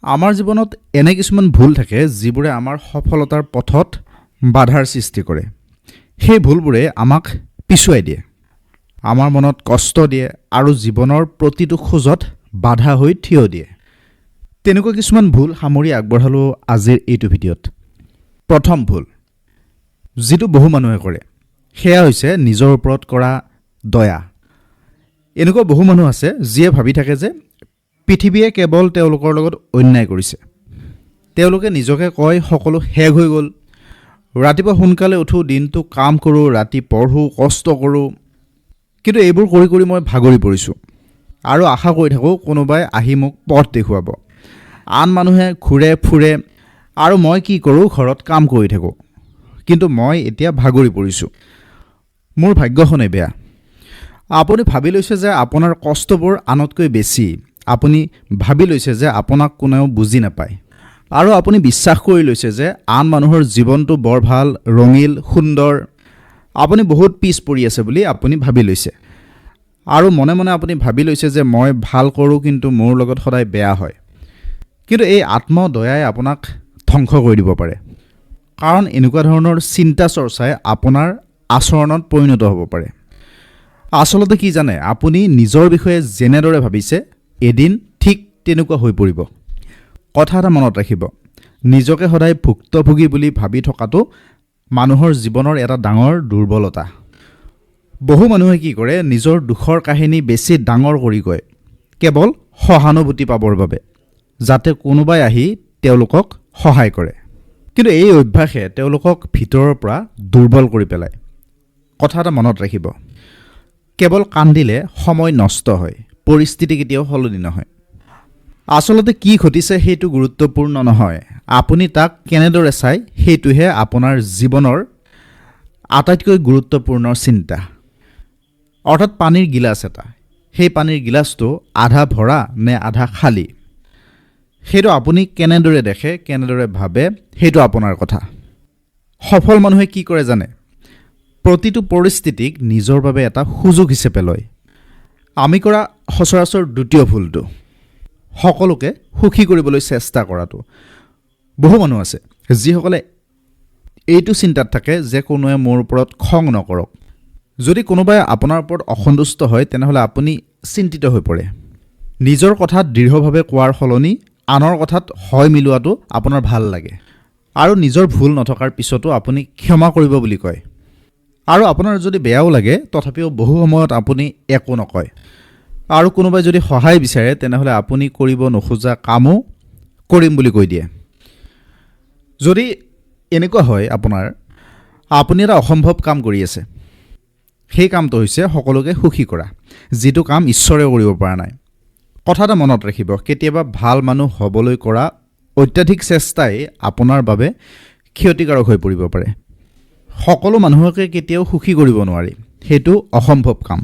আমাৰ জীৱনত এনে কিছুমান ভুল থাকে যিবোৰে আমাৰ সফলতাৰ পথত বাধাৰ সৃষ্টি কৰে। সেই ভুলবোৰে আমাক পিছুৱাই দিয়ে, আমাৰ মনত কষ্ট দিয়ে আৰু জীৱনৰ প্ৰতিটো খোজত বাধা হৈ থিয় দিয়ে। তেনেকুৱা কিছুমান ভুল সামৰি আগবঢ়ালোঁ আজিৰ এইটো ভিডিঅ'ত। প্ৰথম ভুল, যিটো বহু মানুহে কৰে, সেয়া হৈছে নিজৰ ওপৰত কৰা দয়া। এনেকুৱা বহু মানুহ আছে যিয়ে ভাবি থাকে যে পৃথিৱীয়ে কেৱল তেওঁলোকৰ লগত অন্যায় কৰিছে। তেওঁলোকে নিজকে কয় সকলো শেষ হৈ গ'ল, ৰাতিপুৱা সোনকালে উঠোঁ, দিনটো কাম কৰোঁ, ৰাতি পঢ়োঁ, কষ্ট কৰোঁ, কিন্তু এইবোৰ কৰি কৰি মই ভাগৰি পৰিছোঁ আৰু আশা কৰি থাকোঁ কোনোবাই আহি মোক পথ দেখুৱাব। আন মানুহে ঘূৰে ফুৰে আৰু মই কি কৰোঁ, ঘৰত কাম কৰি থাকোঁ, কিন্তু মই এতিয়া ভাগৰি পৰিছোঁ। মোৰ ভাগ্যখনেই বেয়া। আপুনি ভাবি লৈছে যে আপোনাৰ কষ্টবোৰ আনতকৈ বেছি। আপুনি ভাবি লৈছে যে আপোনাক কোনেও বুজি নাপায় আৰু আপুনি বিশ্বাস কৰি লৈছে যে আন মানুহৰ জীৱনটো বৰ ভাল, ৰঙীল, সুন্দৰ। আপুনি বহুত পিছ পৰি আছে বুলি আপুনি ভাবি লৈছে আৰু মনে মনে আপুনি ভাবি লৈছে যে মই ভাল কৰোঁ কিন্তু মোৰ লগত সদায় বেয়া হয়। কিন্তু এই আত্মদয়াই আপোনাক ধ্বংস কৰি দিব পাৰে, কাৰণ এনেকুৱা ধৰণৰ চিন্তা চৰ্চাই আপোনাৰ আচৰণত পৰিণত হ'ব পাৰে। আচলতে কি জানে, আপুনি নিজৰ বিষয়ে যেনেদৰে ভাবিছে এদিন ঠিক তেনেকুৱা হৈ পৰিব। কথা এটা মনত ৰাখিব, নিজকে সদায় ভুক্তভোগী বুলি ভাবি থকাটো মানুহৰ জীৱনৰ এটা ডাঙৰ দুৰ্বলতা। বহু মানুহে কি কৰে, নিজৰ দুখৰ কাহিনী বেছি ডাঙৰ কৰি কয়, কেৱল সহানুভূতি পাবৰ বাবে, যাতে কোনোবাই আহি তেওঁলোকক সহায় কৰে। কিন্তু এই অভ্যাসে তেওঁলোকক ভিতৰৰ পৰা দুৰ্বল কৰি পেলায়। কথা এটা মনত ৰাখিব, কেৱল কান্দিলে সময় নষ্ট হয়, পৰিস্থিতি কেতিয়াও সলনি নহয়। আচলতে কি ঘটিছে সেইটো গুৰুত্বপূৰ্ণ নহয়, আপুনি তাক কেনেদৰে চায় সেইটোহে আপোনাৰ জীৱনৰ আটাইতকৈ গুৰুত্বপূৰ্ণ চিন্তা। অৰ্থাৎ পানীৰ গিলাচ এটা, সেই পানীৰ গিলাচটো আধা ভৰা নে আধা খালী, সেইটো আপুনি কেনেদৰে দেখে, কেনেদৰে ভাবে, সেইটো আপোনাৰ কথা। সফল মানুহে কি কৰে জানে, প্ৰতিটো পৰিস্থিতিক নিজৰ বাবে এটা সুযোগ হিচাপে লয়। আমি কৰা সচৰাচৰ দ্বিতীয় ভুলটো, সকলোকে সুখী কৰিবলৈ চেষ্টা কৰাটো। বহু মানুহ আছে যিসকলে এইটো চিন্তাত থাকে যে কোনোৱে মোৰ ওপৰত খং নকৰক। যদি কোনোবাই আপোনাৰ ওপৰত অসন্তুষ্ট হয় তেনেহ'লে আপুনি চিন্তিত হৈ পৰে। নিজৰ কথাত দৃঢ়ভাৱে কোৱাৰ সলনি আনৰ কথাত হয় মিলোৱাটো আপোনাৰ ভাল লাগে আৰু নিজৰ ভুল নথকাৰ পিছতো আপুনি ক্ষমা কৰিব বুলি কয়। আৰু আপোনাৰ যদি বেয়াও লাগে তথাপিও বহু সময়ত আপুনি একো নকয়। আৰু কোনোবাই যদি সহায় বিচাৰে তেনেহ'লে আপুনি কৰিব নোখোজা কামো কৰিম বুলি কৈ দিয়ে। যদি এনেকুৱা হয় আপুনি এটা অসম্ভৱ কাম কৰি আছে, সেই কামটো হৈছে সকলোকে সুখী কৰা, যিটো কাম ঈশ্বৰেও কৰিব পৰা নাই। কথা এটা মনত ৰাখিব, কেতিয়াবা ভাল মানুহ হ'বলৈ কৰা অত্যাধিক চেষ্টাই আপোনাৰ বাবে ক্ষতিকাৰক হৈ পৰিব পাৰে। সকলো মানুহকে কেতিয়াও সুখী কৰিব নোৱাৰি, সেইটো অসম্ভৱ কাম।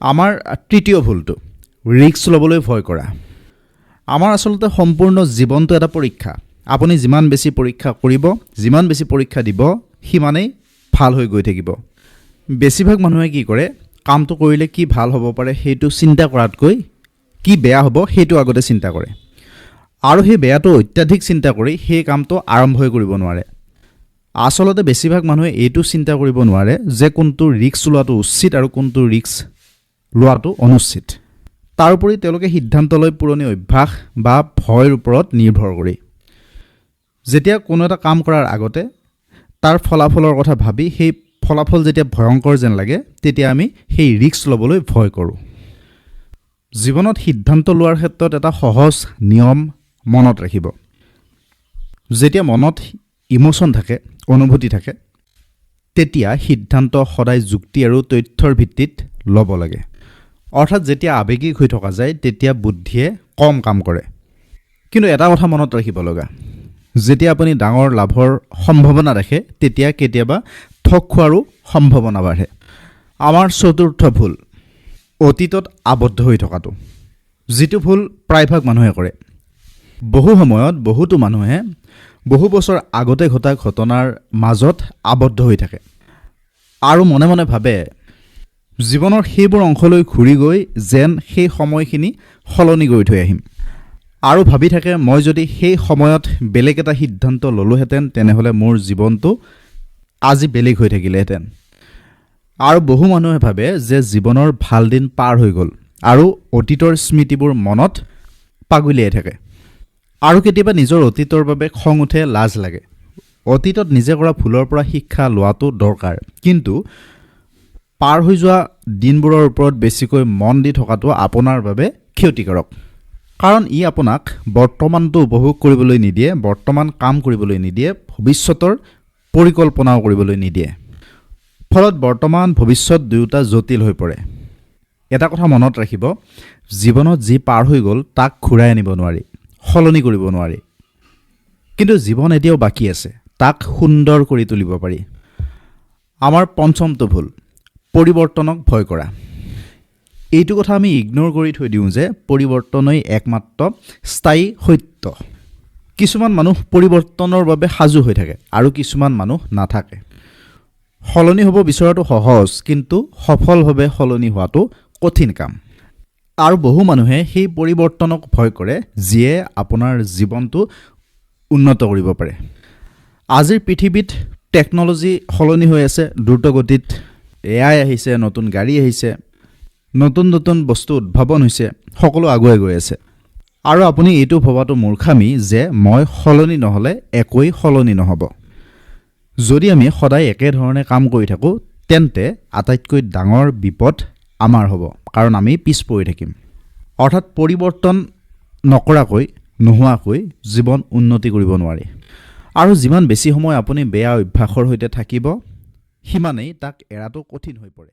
আমাৰ তৃতীয় ভুলটো, ৰিস্ক ল'বলৈ ভয় কৰা। আমাৰ আচলতে সম্পূৰ্ণ জীৱনটো এটা পৰীক্ষা। আপুনি যিমান বেছি পৰীক্ষা কৰিব, যিমান বেছি পৰীক্ষা দিব, সিমানেই ভাল হৈ গৈ থাকিব। বেছিভাগ মানুহে কি কৰে, কামটো কৰিলে কি ভাল হ'ব পাৰে সেইটো চিন্তা কৰাতকৈ কি বেয়া হ'ব সেইটো আগতে চিন্তা কৰে, আৰু সেই বেয়াটো অত্যাধিক চিন্তা কৰি সেই কামটো আৰম্ভই কৰিব নোৱাৰে। আচলতে বেছিভাগ মানুহে এইটো চিন্তা কৰিব নোৱাৰে যে কোনটো ৰিস্ক লোৱাটো উচিত আৰু কোনটো ৰিস্ক লোৱাটো অনুচিত। তাৰোপৰি তেওঁলোকে সিদ্ধান্ত লয় পুৰণি অভ্যাস বা ভয়ৰ ওপৰত নিৰ্ভৰ কৰি। যেতিয়া কোনো এটা কাম কৰাৰ আগতে তাৰ ফলাফলৰ কথা ভাবি সেই ফলাফল যেতিয়া ভয়ংকৰ যেন লাগে, তেতিয়া আমি সেই ৰিস্ক ল'বলৈ ভয় কৰোঁ। জীৱনত সিদ্ধান্ত লোৱাৰ ক্ষেত্ৰত এটা সহজ নিয়ম মনত ৰাখিব, যেতিয়া মনত ইমোশ্যন থাকে, অনুভূতি থাকে, তেতিয়া সিদ্ধান্ত সদায় যুক্তি আৰু তথ্যৰ ভিত্তিত ল'ব লাগে। অৰ্থাৎ যেতিয়া আৱেগিক হৈ থকা যায় তেতিয়া বুদ্ধিয়ে কম কাম কৰে। কিন্তু এটা কথা মনত ৰাখিব লগা, যেতিয়া আপুনি ডাঙৰ লাভৰ সম্ভাৱনা দেখে তেতিয়া কেতিয়াবা ঠগ খোৱাৰো সম্ভাৱনা বাঢ়ে। আমাৰ চতুৰ্থ ভুল, অতীতত আবদ্ধ হৈ থকাটো, যিটো ভুল প্ৰায়ভাগ মানুহে কৰে। বহু সময়ত বহুতো মানুহে বহু বছৰ আগতে ঘটা ঘটনাৰ মাজত আবদ্ধ হৈ থাকে আৰু মনে মনে ভাবে জীৱনৰ সেইবোৰ অংশলৈ ঘূৰি গৈ যেন সেই সময়খিনি সলনি কৰি থৈ আহিম। আৰু ভাবি থাকে মই যদি সেই সময়ত বেলেগ এটা সিদ্ধান্ত ল'লোহেঁতেন তেনেহ'লে মোৰ জীৱনটো আজি বেলেগ হৈ থাকিলেহেঁতেন। আৰু বহু মানুহে ভাবে যে জীৱনৰ ভাল দিন পাৰ হৈ গ'ল আৰু অতীতৰ স্মৃতিবোৰ মনত পাগুলিয়াই থাকে। আৰু কেতিয়াবা নিজৰ অতীতৰ বাবে খং উঠে, লাজ লাগে। অতীতত নিজে কৰা ভুলৰ পৰা শিক্ষা লোৱাটো দৰকাৰ, কিন্তু পাৰ হৈ যোৱা দিনবোৰৰ ওপৰত বেছিকৈ মন দি থকাটো আপোনাৰ বাবে ক্ষতিকাৰক। কাৰণ ই আপোনাক বৰ্তমানটো উপভোগ কৰিবলৈ নিদিয়ে, বৰ্তমান কাম কৰিবলৈ নিদিয়ে, ভৱিষ্যতৰ পৰিকল্পনাও কৰিবলৈ নিদিয়ে। ফলত বৰ্তমান ভৱিষ্যত দুয়োটা জটিল হৈ পৰে। এটা কথা মনত ৰাখিব, জীৱনত যি পাৰ হৈ গ'ল তাক ঘূৰাই আনিব নোৱাৰি, সলনি কৰিব নোৱাৰি। কিন্তু জীৱন এতিয়াও বাকী আছে, তাক সুন্দৰ কৰি তুলিব পাৰি। আমাৰ পঞ্চমটো ভুল, পৰিৱৰ্তনক ভয় কৰা। এইটো কথা আমি ইগনোৰ কৰি থৈ দিওঁ যে পৰিৱৰ্তনেই একমাত্ৰ স্থায়ী সত্য। কিছুমান মানুহ পৰিৱৰ্তনৰ বাবে সাজু হৈ থাকে আৰু কিছুমান মানুহ নাথাকে। সলনি হ'ব বিচৰাটো সহজ, কিন্তু সফলভাৱে সলনি হোৱাটো কঠিন কাম। আৰু বহু মানুহে সেই পৰিৱৰ্তনক ভয় কৰে যিয়ে আপোনাৰ জীৱনটো উন্নত কৰিব পাৰে। আজিৰ পৃথিৱীত টেকন'লজি সলনি হৈ আছে দ্ৰুতগতিত। AI আহিছে, নতুন গাড়ী আহিছে, নতুন নতুন বস্তু উদ্ভাৱন হৈছে, সকলো আগুৱাই গৈ আছে। আৰু আপুনি এইটো ভবাটো মূৰ্খামি যে মই সলনি নহ'লে একোৱেই সলনি নহ'ব। যদি আমি সদায় একেধৰণে কাম কৰি থাকোঁ তেন্তে আটাইতকৈ ডাঙৰ বিপদ আমাৰ হ'ব, কাৰণ আমি পিছ পৰি থাকিম। অৰ্থাৎ পৰিৱৰ্তন নকৰাকৈ, নোহোৱাকৈ জীৱন উন্নতি কৰিব নোৱাৰি। আৰু যিমান বেছি সময় আপুনি বেয়া অভ্যাসৰ সৈতে থাকিব, সিমানেই তাক এৰাটো কঠিন হৈ পৰে।